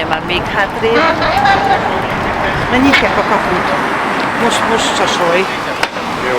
menjél már még hátrébb. Na nyitják a kaput. Most csasolj. Jó.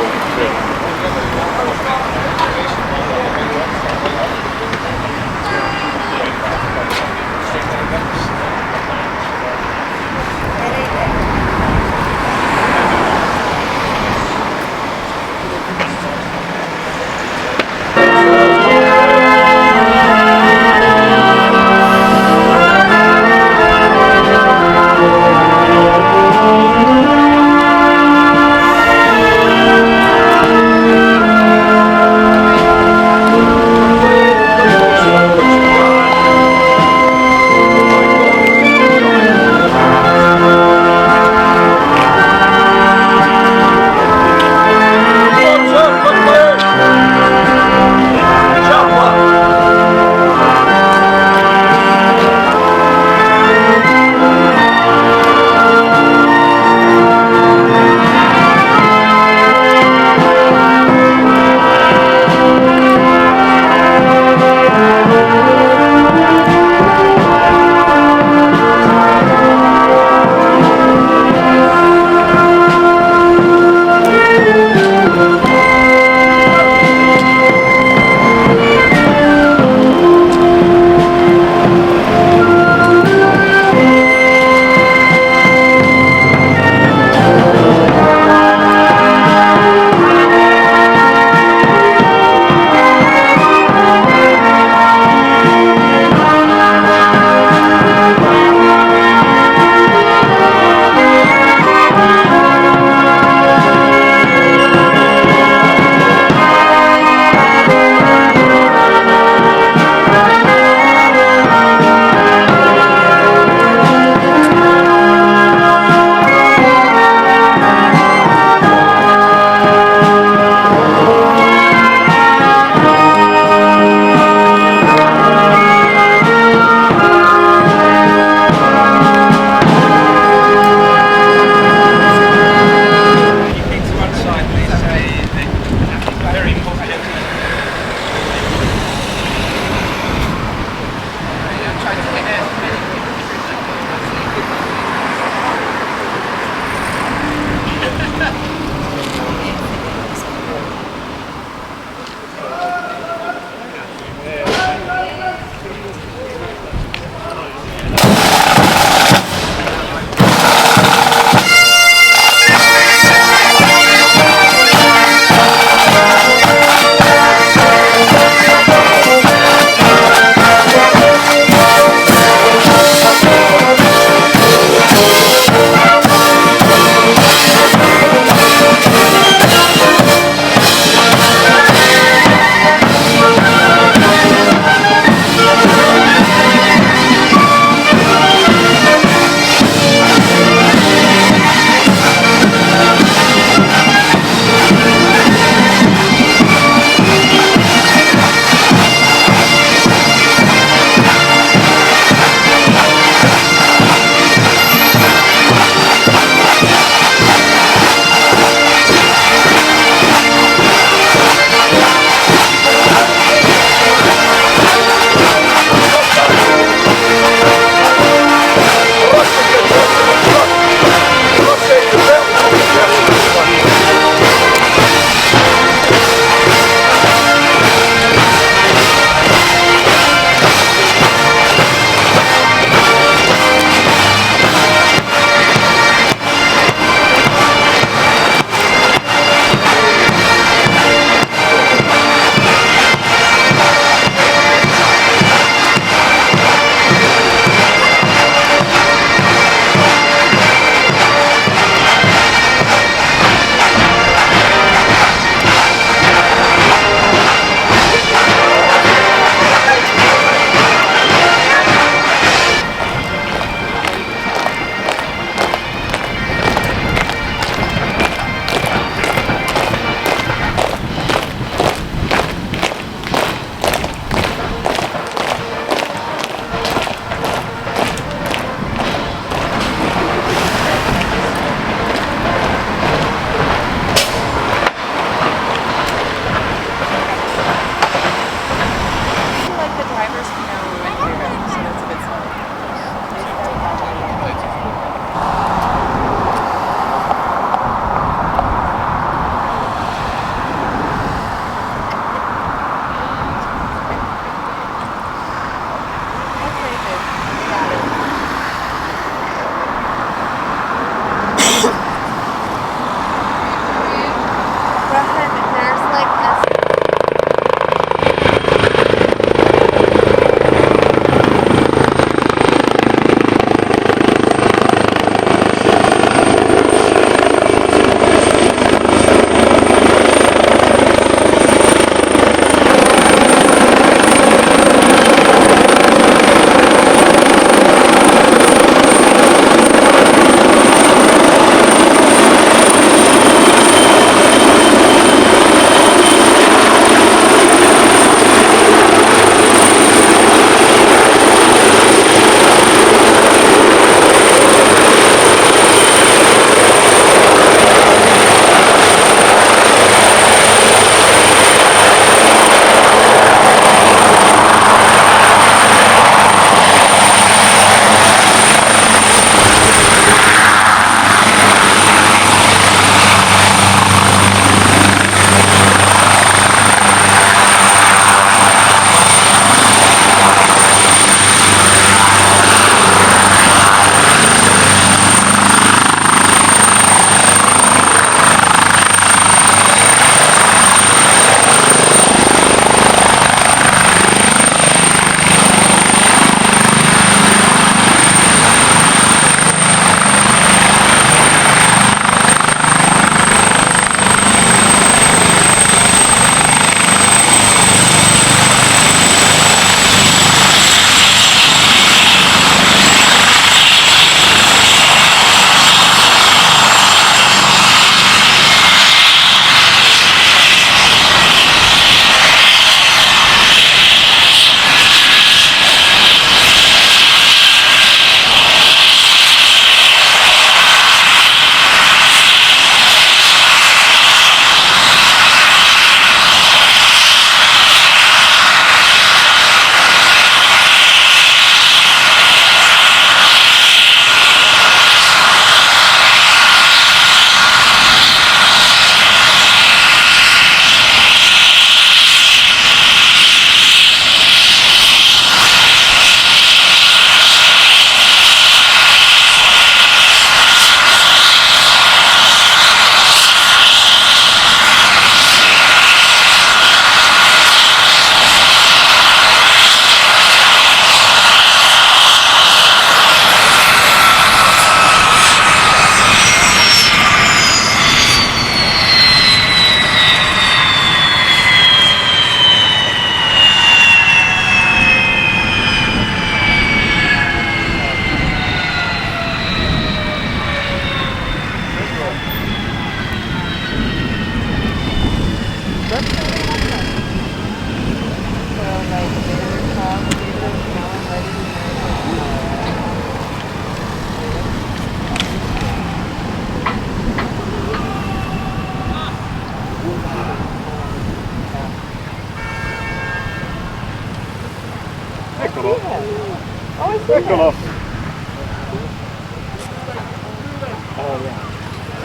Eccolo.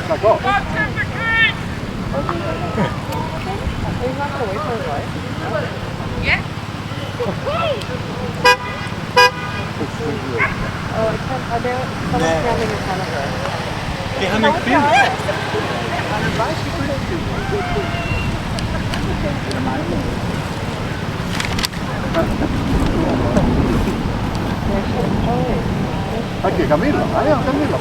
Ecco. He's not gonna wait for his wife. Yeah. Oh, are there someone standing in front of her? Che hanno il film. Anche Camillo, andiamo Camillo.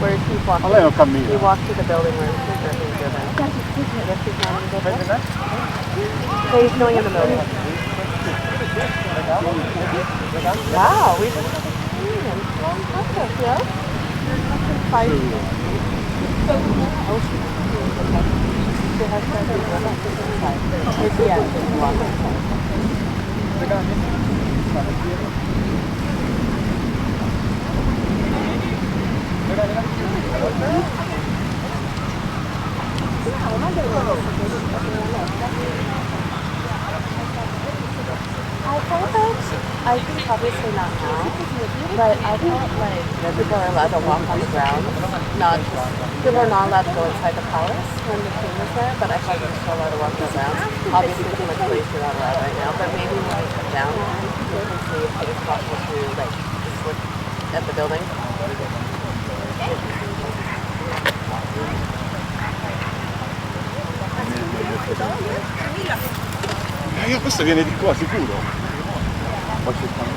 Where is he walking? Ma lei non cammina. He walked to the building where he's being driven. I guess he's not in the building. So he's going in the building. Wow, we just seen him. So impressive, yeah? Five years. Oh, she has said he's not inside. Is he actually walking? I think obviously not now, but I felt like people are allowed to walk on the ground, not just, people are not allowed to go inside the palace when the king was there, but I thought they were still allowed to walk on the ground. Obviously too much place you're not allowed right now, but maybe when we come down, we can see if it's possible to like just look at the building. Questo viene di qua sicuro. Poi ci stanno.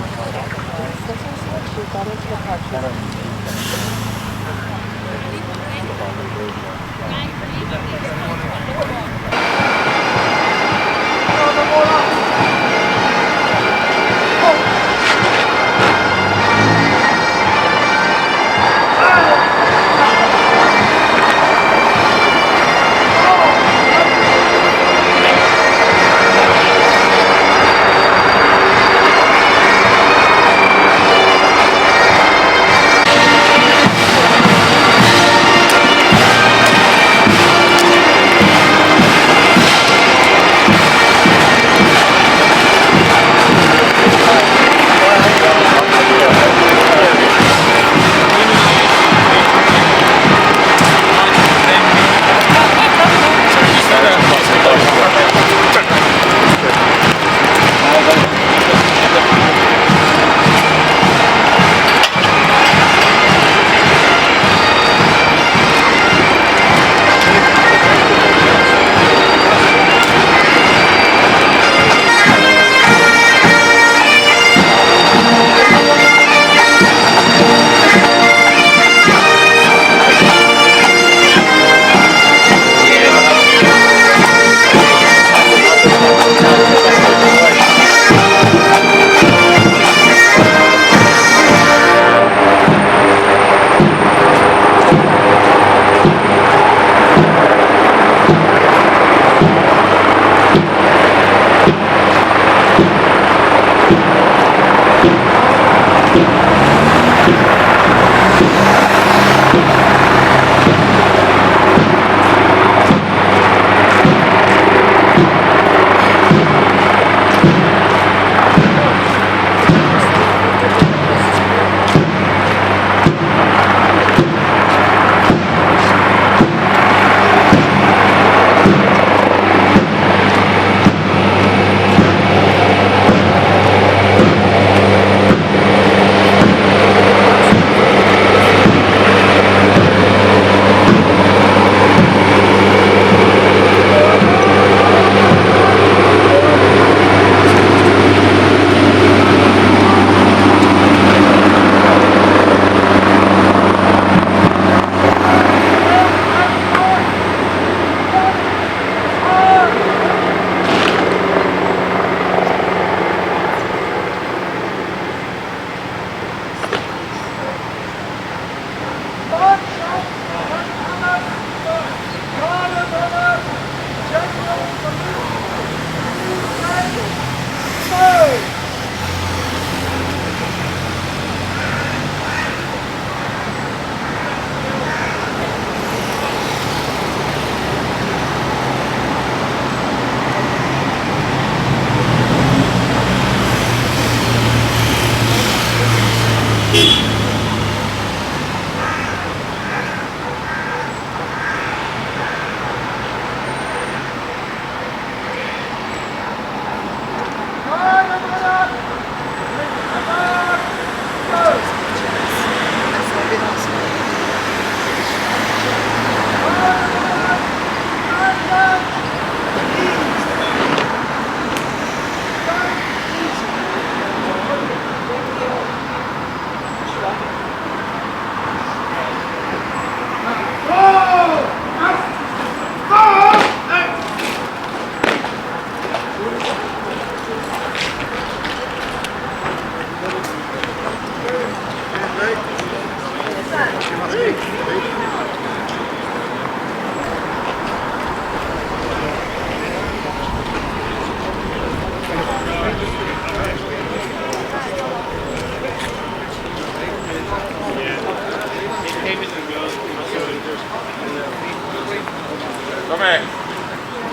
Com'è?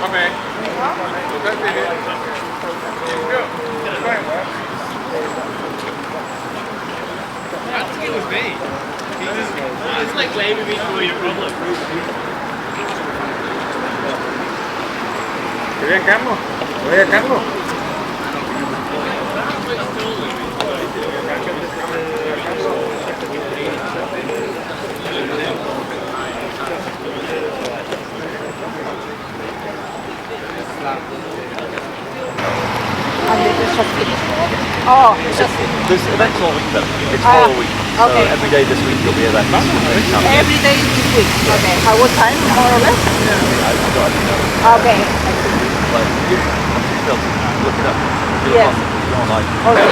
Com'è? It was me. It's like blaming me for your problem. ¿Te bien, Carlos? ¿Te bien, Carlos? And it's just finished. Oh, it's just finished. There's events all week though. It's 4 weeks. So okay. every day this week there'll be events. Every day this week. Okay. At what time, more or less? Okay. But you still look it up. You'll Yes. find it. Go online. Okay.